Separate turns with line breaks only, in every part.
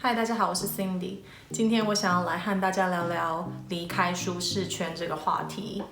嗨，大家好，我是 Cindy。今天我想要来和大家聊聊离开舒适圈这个话题。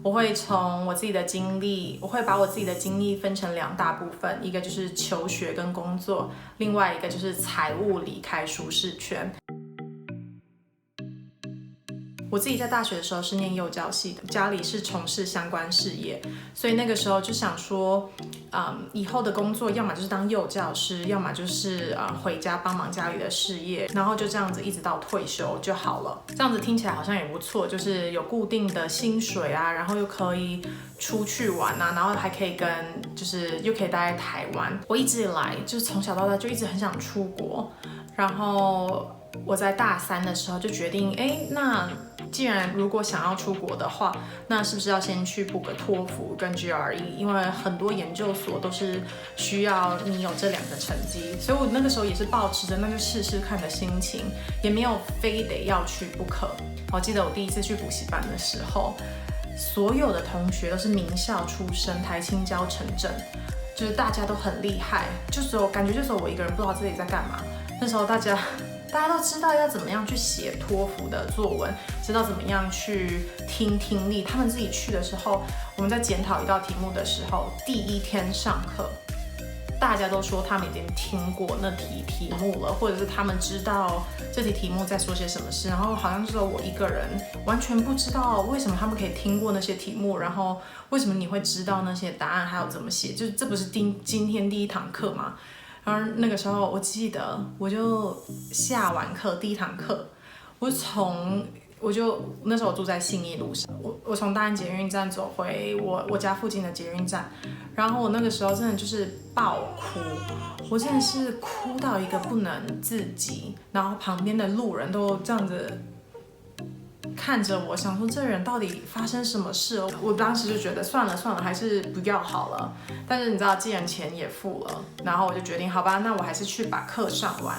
我会从我自己的经历，我会把我自己的经历分成两大部分，一个就是求学跟工作，另外一个就是财务离开舒适圈。我自己在大学的时候是念幼教系的，家里是从事相关事业，所以那个时候就想说，以后的工作要么就是当幼教师，要么就是回家帮忙家里的事业，然后就这样子一直到退休就好了。这样子听起来好像也不错，就是有固定的薪水啊，然后又可以出去玩啊，然后还可以就是又可以待在台湾。我一直以来就是从小到大就一直很想出国，然后我在大三的时候就决定，那既然如果想要出国的话，那是不是要先去补个托福跟 GRE？ 因为很多研究所都是需要你有这两个成绩，所以我那个时候也是抱持着那就试试看的心情，也没有非得要去不可。我记得我第一次去补习班的时候，所有的同学都是名校出身，台清交城镇，就是大家都很厉害，感觉就只有我一个人不知道自己在干嘛。那时候大家都知道要怎么样去写托福的作文，知道怎么样去听力。他们自己去的时候，我们在检讨一道题目的时候，第一天上课，大家都说他们已经听过那题目了，或者是他们知道这题目在说些什么事，然后好像只有我一个人完全不知道为什么他们可以听过那些题目，然后为什么你会知道那些答案还有怎么写，就这不是今天第一堂课吗？然后那个时候我记得，我就下完课第一堂课，那时候我住在信义路上，我从大安捷运站走回我家附近的捷运站，然后我那个时候真的就是爆哭，我真的是哭到一个不能自己，然后旁边的路人都这样子看着我，想说这人到底发生什么事了？我当时就觉得算了，还是不要好了。但是你知道，既然钱也付了，然后我就决定，好吧，那我还是去把课上完。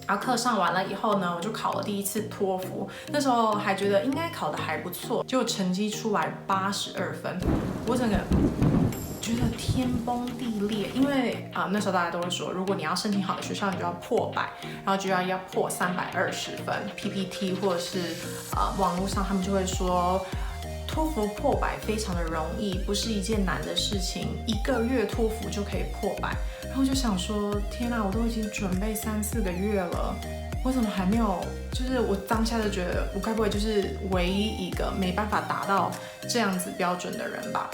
然后课上完了以后呢，我就考了第一次托福，那时候还觉得应该考得还不错，结果成绩出来82分，我整个觉得天崩地裂，因为那时候大家都会说，如果你要申请好的学校，你就要破100，然后就要破320分。PPT 或者是网络上他们就会说，托福破100非常的容易，不是一件难的事情，1个月托福就可以破100。然后就想说，天哪，我都已经准备3-4个月了，我怎么还没有？就是我当下就觉得，我该不会就是唯一一个没办法达到这样子标准的人吧？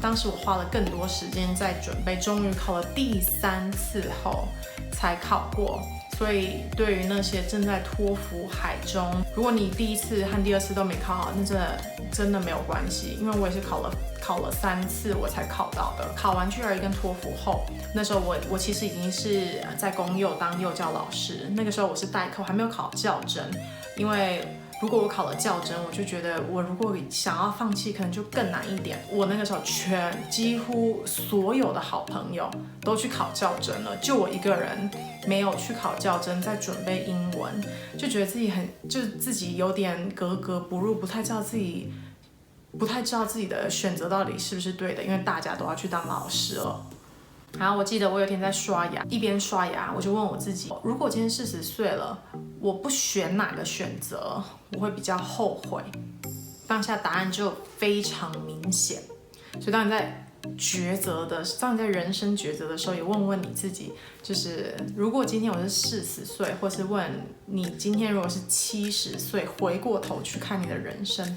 当时我花了更多时间在准备，终于考了第3次后才考过。所以对于那些正在托福海中，如果你第一次和第2次都没考好，那真的没有关系，因为我也是考了3次我才考到的。考完 GRE 跟托福后，那时候我其实已经是在公幼当幼教老师，那个时候我是代课，我还没有考教甄，因为如果我考了教甄，我就觉得我如果想要放弃，可能就更难一点。我那个时候几乎所有的好朋友都去考教甄了，就我一个人没有去考教甄，在准备英文，就觉得自己有点格格不入，不太知道自己的选择到底是不是对的，因为大家都要去当老师了。然后我记得我有天在刷牙，一边刷牙我就问我自己，如果今天40岁了，我不选哪个选择，我会比较后悔。当下答案就非常明显。所以当你在人生抉择的时候，也问你自己，就是如果今天我是40岁，或是问你今天如果是70岁，回过头去看你的人生，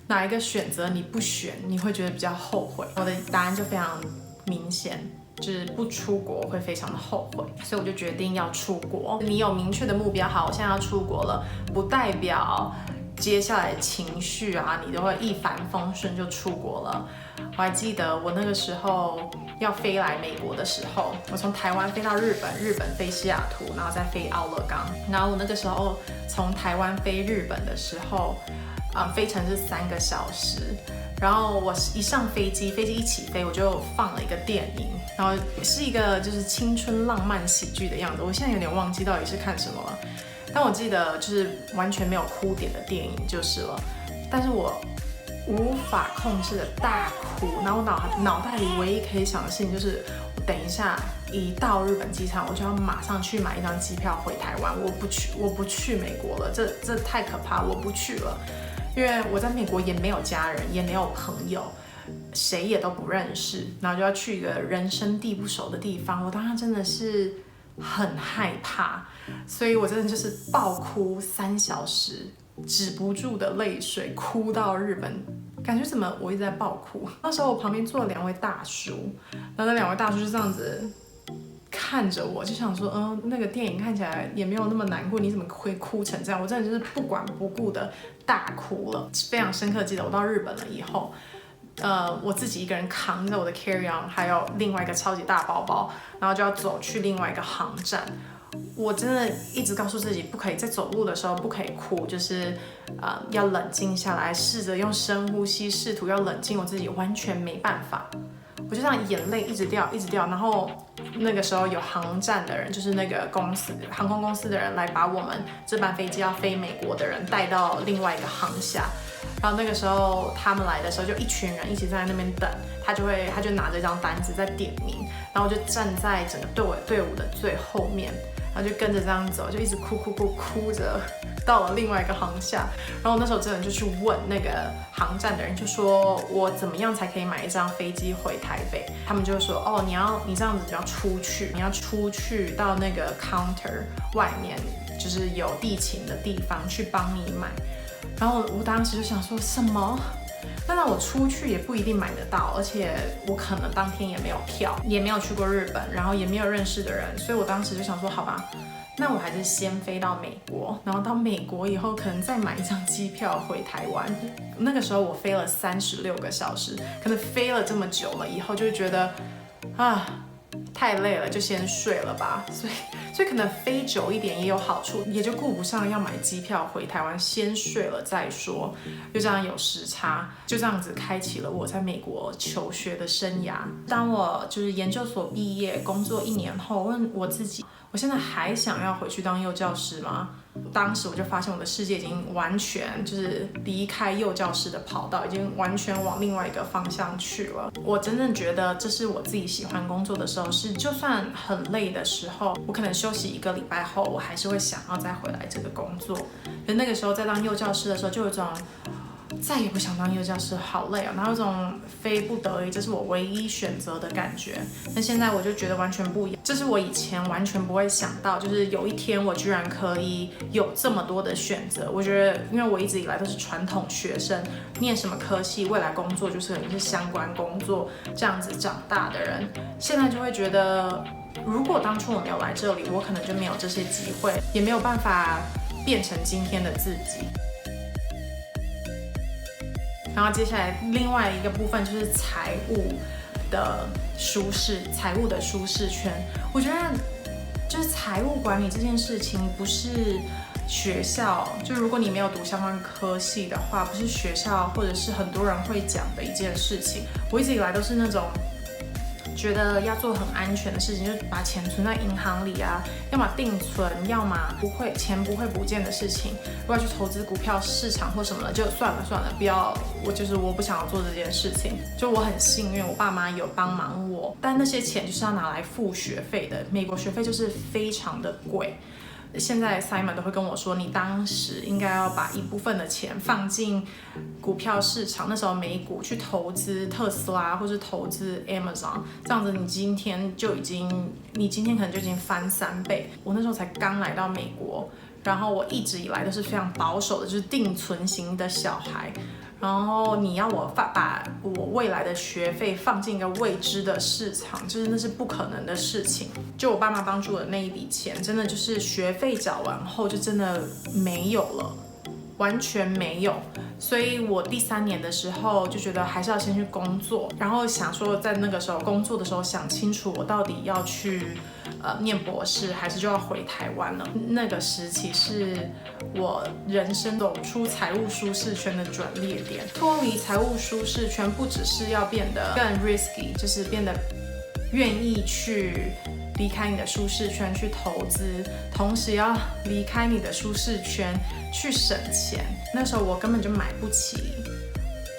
哪一个选择你不选，你会觉得比较后悔？我的答案就非常明显。就是不出国会非常的后悔，所以我就决定要出国。你有明确的目标，好，我现在要出国了，不代表接下来的情绪你都会一帆风顺就出国了。我还记得我那个时候要飞来美国的时候，我从台湾飞到日本，日本飞西雅图，然后再飞奥勒冈。然后我那个时候从台湾飞日本的时候，飞程是3个小时。然后我一上飞机一起飞，我就放了一个电影，然后是一个就是青春浪漫喜剧的样子。我现在有点忘记到底是看什么了，但我记得就是完全没有哭点的电影就是了。但是我无法控制的大哭，然后我脑袋里唯一可以想的事情就是，我等一下一到日本机场，我就要马上去买一张机票回台湾。我不去美国了，这太可怕，我不去了。因为我在美国也没有家人，也没有朋友，谁也都不认识，然后就要去一个人生地不熟的地方，我当时真的是很害怕，所以我真的就是爆哭3小时，止不住的泪水，哭到日本。感觉怎么我一直在爆哭？那时候我旁边坐了2位大叔，然后那2位大叔就这样子看着我，就想说，那个电影看起来也没有那么难过，你怎么会哭成这样？我真的就是不管不顾的大哭了，非常深刻记得我到日本了以后，我自己一个人扛着我的 carry on， 还有另外一个超级大包包，然后就要走去另外一个航站。我真的一直告诉自己，不可以在走路的时候不可以哭，就是要冷静下来，试着用深呼吸，试图要冷静我自己，完全没办法。我就这样眼泪一直掉，一直掉。然后那个时候有航站的人，就是那个航空公司的人来把我们这班飞机要飞美国的人带到另外一个航厦。然后那个时候他们来的时候，就一群人一起在那边等，他就拿着一张单子在点名，然后我就站在整个队伍的最后面。然后就跟着这样走，就一直哭着到了另外一个航厦。然后那时候真的就去问那个航站的人，就说我怎么样才可以买一张飞机回台北？他们就说你这样子你要出去到那个 counter 外面，就是有地勤的地方去帮你买。然后我当时就想说什么？那我出去也不一定买得到，而且我可能当天也没有票，也没有去过日本，然后也没有认识的人，所以我当时就想说，好吧，那我还是先飞到美国，然后到美国以后可能再买一张机票回台湾。那个时候我飞了36个小时，可能飞了这么久了以后，就觉得太累了，就先睡了吧。所以可能飞久一点也有好处，也就顾不上要买机票回台湾，先睡了再说。就这样有时差，就这样子开启了我在美国求学的生涯。当我就是研究所毕业，工作1年后，问我自己，我现在还想要回去当幼教师吗？当时我就发现我的世界已经完全就是离开幼教师的跑道，已经完全往另外一个方向去了。我真正觉得这是我自己喜欢工作的时候，是就算很累的时候，我可能休息1个礼拜后，我还是会想要再回来这个工作。而那个时候在当幼教师的时候，就有一种再也不想当幼教师，好累啊，然后有种非不得已，这是我唯一选择的感觉。那现在我就觉得完全不一样，这是我以前完全不会想到，就是有一天我居然可以有这么多的选择。我觉得，因为我一直以来都是传统学生，念什么科系，未来工作就是可能是相关工作这样子长大的人，现在就会觉得，如果当初我没有来这里，我可能就没有这些机会，也没有办法变成今天的自己。然后接下来另外一个部分就是财务的舒适圈。我觉得就是财务管理这件事情不是学校，就如果你没有读相关科系的话，不是学校或者是很多人会讲的一件事情。我一直以来都是那种觉得要做很安全的事情，就是把钱存在银行里啊，要么定存，要么钱不会不见的事情。如果要去投资股票市场或什么的，就算了，不要，我不想要做这件事情。就我很幸运，我爸妈有帮忙我，但那些钱就是要拿来付学费的。美国学费就是非常的贵。现在 Simon 都会跟我说，你当时应该要把一部分的钱放进股票市场，那时候美股去投资特斯拉或是投资 Amazon， 这样子你今天可能就已经翻3倍。我那时候才刚来到美国，然后我一直以来都是非常保守的，就是定存型的小孩。然后你要我把我未来的学费放进一个未知的市场，就是那是不可能的事情。就我爸妈帮助的那一笔钱，真的就是学费缴完后就真的没有了，完全没有。所以我第3年的时候就觉得还是要先去工作，然后想说在那个时候工作的时候想清楚我到底要去念博士，还是就要回台湾了。那个时期是我人生走出财务舒适圈的转捩点。脱离财务舒适圈不只是要变得更 risky， 就是变得愿意去离开你的舒适圈去投资，同时要离开你的舒适圈去省钱。那时候我根本就买不起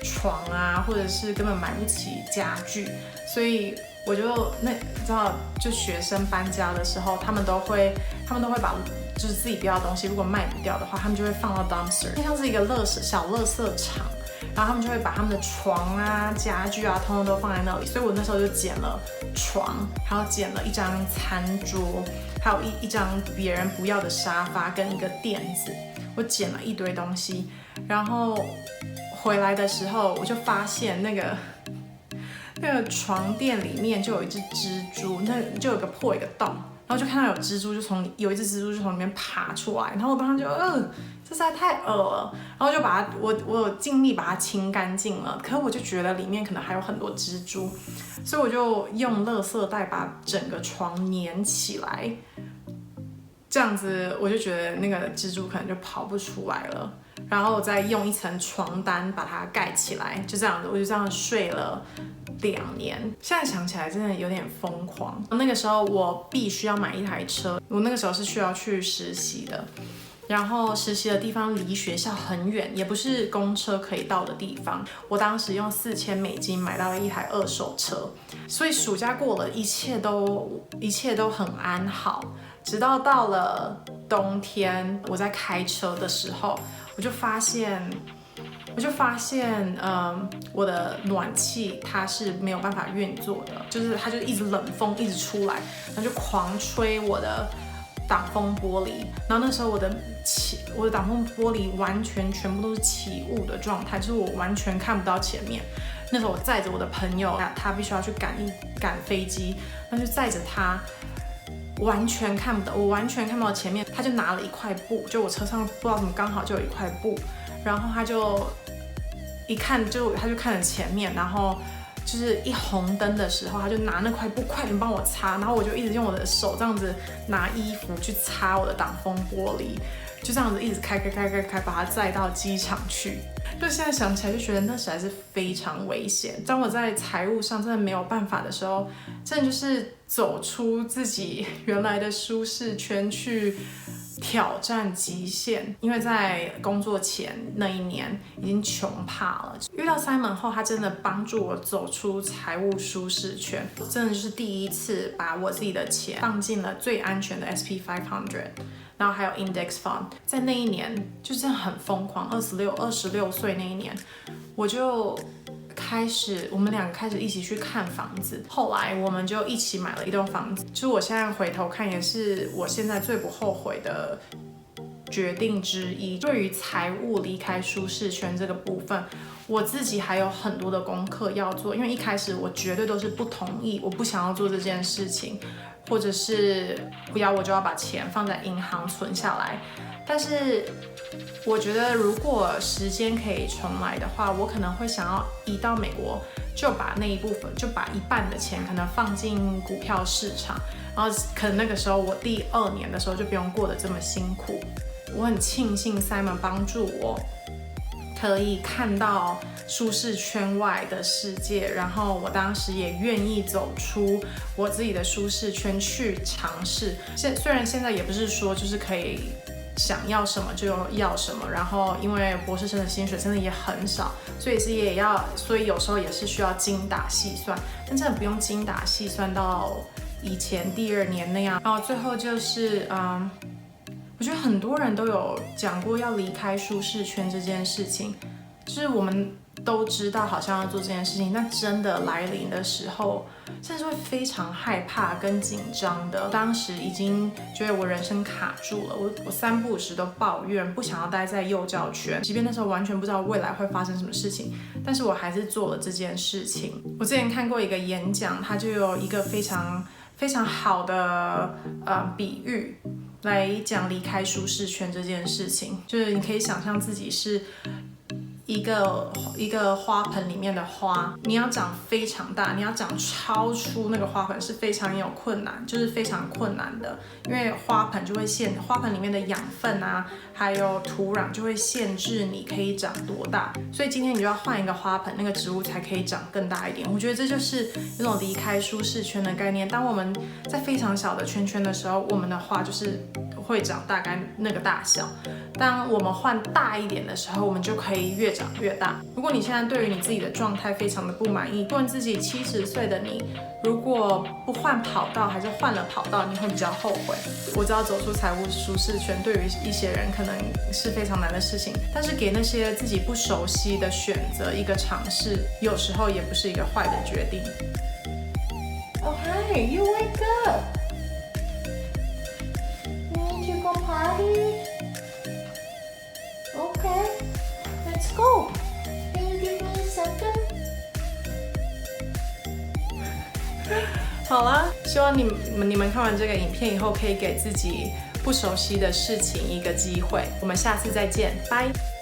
床啊，或者是根本买不起家具，所以我就你知道，就学生搬家的时候，他们都会把就是自己不要的东西，如果卖不掉的话，他们就会放到 dumpster， 就像是一个小垃圾场。然后他们就会把他们的床啊、家具啊，通通都放在那里。所以我那时候就捡了床，还有捡了一张餐桌，还有一张别人不要的沙发跟一个垫子。我捡了一堆东西，然后回来的时候，我就发现那个床垫里面就有一只蜘蛛，那就有破一个洞。然后就看到有一只蜘蛛就从里面爬出来，然后我当时就这实在太恶了，然后就把它我有尽力把它清干净了，可是我就觉得里面可能还有很多蜘蛛，所以我就用垃圾袋把整个床粘起来，这样子我就觉得那个蜘蛛可能就跑不出来了，然后我再用一层床单把它盖起来，就这样子，我就这样睡了2年。现在想起来真的有点疯狂。那个时候我必须要买一台车，我那个时候是需要去实习的，然后实习的地方离学校很远，也不是公车可以到的地方。我当时用$4000买到了一台2手车，所以暑假过了，一切都很安好。直到到了冬天，我在开车的时候，我就发现，我的暖气它是没有办法运作的，就是它就一直冷风一直出来，然后就狂吹我的挡风玻璃，然后那时候我的挡风玻璃完全全部都是起雾的状态，就是我完全看不到前面。那时候我载着我的朋友，他必须要去赶飞机，那就载着他。完全看不到，我完全看不到前面。他就拿了一块布，就我车上不知道怎么刚好就有一块布，然后他就看着前面，然后就是一红灯的时候，他就拿那块布快点帮我擦，然后我就一直用我的手这样子拿衣服去擦我的挡风玻璃，就这样子一直开，把它载到机场去。就现在想起来就觉得那实在是非常危险。当我在财务上真的没有办法的时候，真的就是走出自己原来的舒适圈去挑战极限。因为在工作前那一年已经穷怕了，遇到 Simon 后，他真的帮助我走出财务舒适圈，真的就是第一次把我自己的钱放进了最安全的 SP500。然后还有 index fund， 在那一年就真的很疯狂，26岁那一年，我们两个开始一起去看房子，后来我们就一起买了一栋房子，就是我现在回头看也是我现在最不后悔的决定之一。对于财务离开舒适圈这个部分，我自己还有很多的功课要做，因为一开始我绝对都是不同意，我不想要做这件事情。或者是不要我就要把钱放在银行存下来，但是我觉得如果时间可以重来的话，我可能会想要移到美国，就把那一部分就把一半的钱可能放进股票市场，然后可能那个时候我第2年的时候就不用过得这么辛苦。我很庆幸 Simon 帮助我可以看到舒适圈外的世界，然后我当时也愿意走出我自己的舒适圈去尝试。虽然现在也不是说就是可以想要什么就要什么，然后因为博士生的薪水真的也很少，所以有时候也是需要精打细算，但真的不用精打细算到以前第2年那样。然后最后就是我觉得很多人都有讲过要离开舒适圈这件事情，就是我们都知道好像要做这件事情，但真的来临的时候，真的是会非常害怕跟紧张的。当时已经觉得我人生卡住了，我3不5时都抱怨，不想要待在幼教圈，即便那时候完全不知道未来会发生什么事情，但是我还是做了这件事情。我之前看过一个演讲，它就有一个非常非常好的比喻来讲离开舒适圈这件事情，就是你可以想象自己是一个花盆里面的花，你要长非常大，你要长超出那个花盆是非常有困难，就是非常困难的，因为花盆里面的养分啊，还有土壤就会限制你可以长多大，所以今天你就要换一个花盆，那个植物才可以长更大一点。我觉得这就是那种离开舒适圈的概念。当我们在非常小的圈圈的时候，我们的花就是会长大概那个大小。当我们换大一点的时候，我们就可以越长长越大。如果你现在对于你自己的状态非常的不满意，问自己70岁的你，如果不换跑道，还是换了跑道，你会比较后悔。我知道走出财务舒适圈对于一些人可能是非常难的事情，但是给那些自己不熟悉的选择一个尝试，有时候也不是一个坏的决定。Oh hi, you wake up. You need to go party? Okay, let's go. Can you give me a second? 好啦，希望你们看完这个影片以后，可以给自己不熟悉的事情一个机会。我们下次再见，拜。